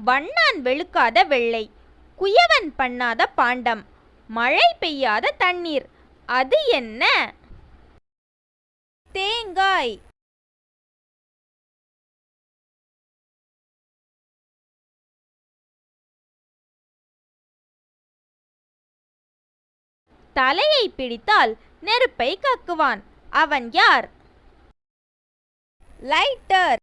வண்ணான் வெளுக்காத வெள்ளை, குயவன் பண்ணாத பாண்டம், மழை பெய்யாத தண்ணீர், அது என்ன? தேங்காய். தலையை பிடித்தால் நெருப்பை கக்குவான், அவன் யார்? லைட்டர்.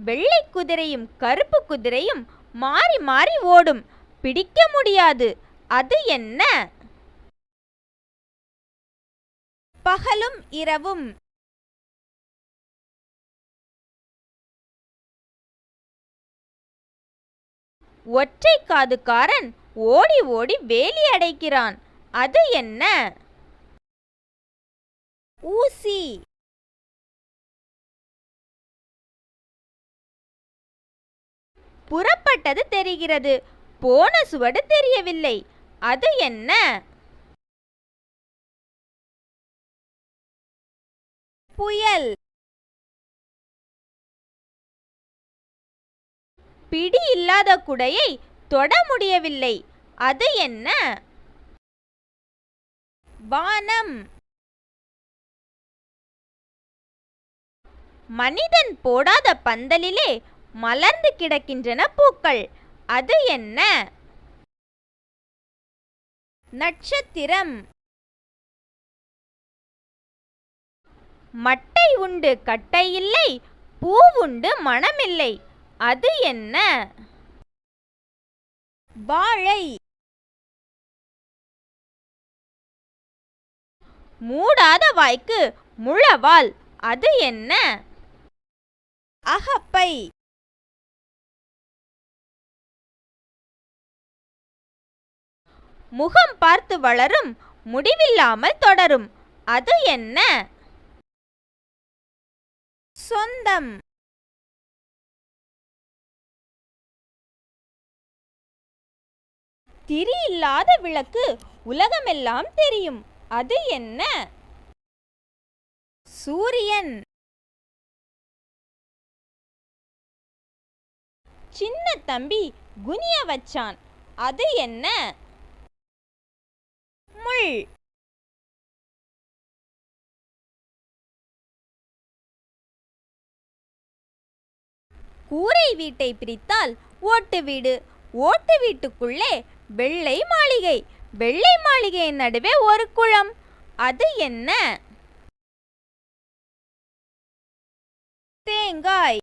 வெள்ளை குதிரையும் கருப்பு குதிரையும் மாறி மாறி ஓடும், பிடிக்க முடியாது, அது என்ன? பகலும் இரவும். ஒற்றை காதுக்காரன் ஓடி ஓடி வேலி அடைக்கிறான், அது என்ன? ஊசி. புறப்பட்டது தெரிகிறது, போன சுவடு தெரியவில்லை, அது என்ன? புயல். பிடி இல்லாத குடையை தொட முடியவில்லை, அது என்ன? வானம். மனிதன் போடாத பந்தலிலே மலர்ந்து கிடக்கின்றன பூக்கள், அது என்ன? நட்சத்திரம். மட்டை உண்டு கட்டை இல்லை, பூவுண்டு மணமில்லை, அது என்ன? வாழை. மூடாத வாய்க்கு முழவாள், அது என்ன? அகப்பை. முகம் பார்த்து வளரும், முடிவில்லாமல் தொடரும், அது என்ன? சொந்தம். திரி இல்லாத விளக்கு உலகமெல்லாம் தெரியும், அது என்ன? சூரியன். சின்ன தம்பி குனிய வச்சான், அது என்ன? முள். கூரை வீட்டை பிரித்தால் ஓட்டு வீடு, ஓட்டு வீட்டுக்குள்ளே வெள்ளை மாளிகை, வெள்ளை மாளிகையின் நடுவே ஒரு குளம், அது என்ன? தேங்காய்.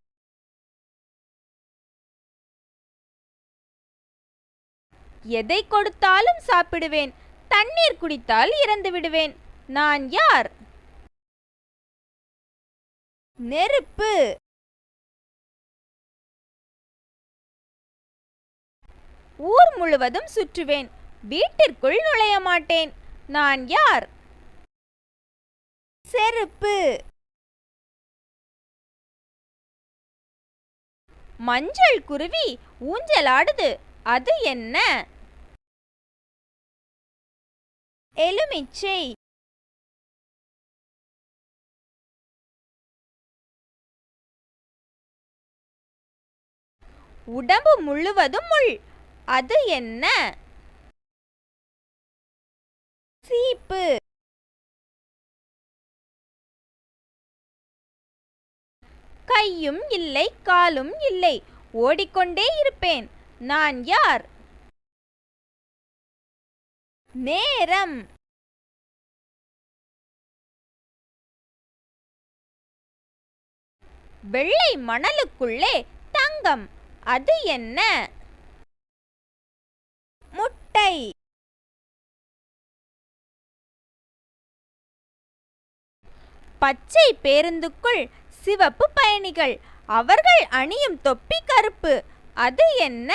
எதை கொடுத்தாலும் சாப்பிடுவேன், தண்ணீர் குடித்தால் இறந்து விடுவேன், நான் யார்? நெருப்பு. ஊர் முழுவதும் சுற்றுவேன், வீட்டிற்குள் நுழைய மாட்டேன், நான் யார்? செருப்பு. மஞ்சள் குருவி ஊஞ்சலாடுது, அது என்ன? எலுமிச்சை. உடம்பு முழுவதும் முள், அது என்ன? சீப்பு. கையும் இல்லை காலும் இல்லை, ஓடிக்கொண்டே இருப்பேன், நான் யார்? நேரம். வெள்ளை மணலுக்குள்ளே தங்கம், அது என்ன? முட்டை. பச்சை பேருந்துக்குள் சிவப்பு பயணிகள், அவர்கள் அணியும் தொப்பி கருப்பு, அது என்ன?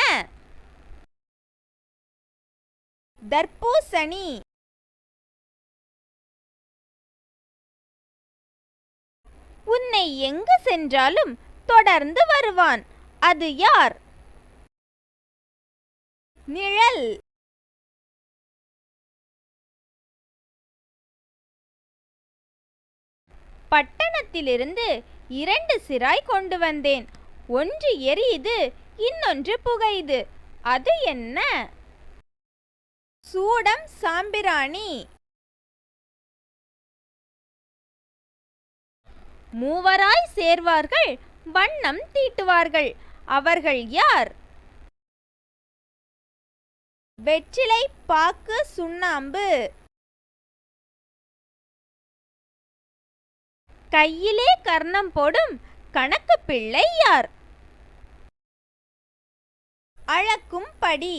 தர்பூசணி. உன்னை எங்கு சென்றாலும் தொடர்ந்து வருவான், அது யார்? நிழல். பட்டணத்திலிருந்து 2 சிராய் கொண்டு வந்தேன். ஒன்று எரியுது, இன்னொன்று புகையுது. அது என்ன? சூடம் சாம்பிராணி. மூவராய் சேர்வார்கள், வண்ணம் தீட்டுவார்கள். அவர்கள் யார்? வெற்றிலை, பாக்கு, சுண்ணாம்பு. கையிலே கர்ணம் போடும் கணக்கு பிள்ளை யார்? அளக்கும் படி.